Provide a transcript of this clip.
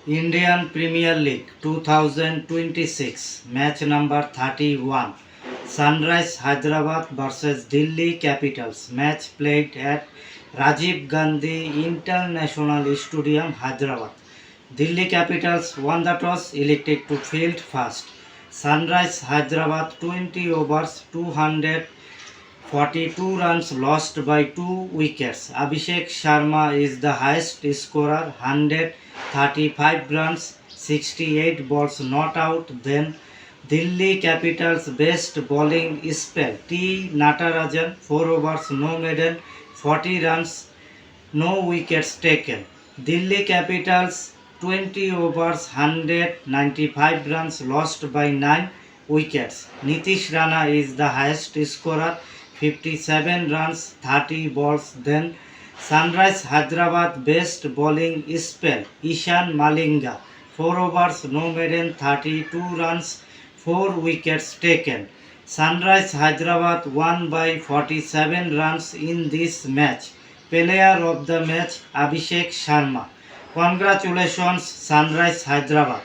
Indian Premier League 2026 match number 31. Sunrise Hyderabad versus Delhi Capitals. Match played at Rajiv Gandhi International Stadium, Hyderabad. Delhi Capitals won the toss, elected to field first. Sunrise Hyderabad 20 overs 242 runs lost by 2 wickets. Abhishek Sharma is the highest scorer, 135 runs, 68 balls not out. Then Delhi Capitals best bowling spell, T. Natarajan, 4 overs no maiden, 40 runs, no wickets taken. Delhi Capitals 20 overs 195 runs lost by 9 wickets. Nitish Rana is the highest scorer, 57 runs, 30 balls. Then Sunrise Hyderabad best bowling spell, Ishan Malinga, 4 overs no maiden, 32 runs, 4 wickets taken. Sunrise Hyderabad won by 47 runs in this match. Player of the match, Abhishek Sharma. Congratulations, Sunrise Hyderabad.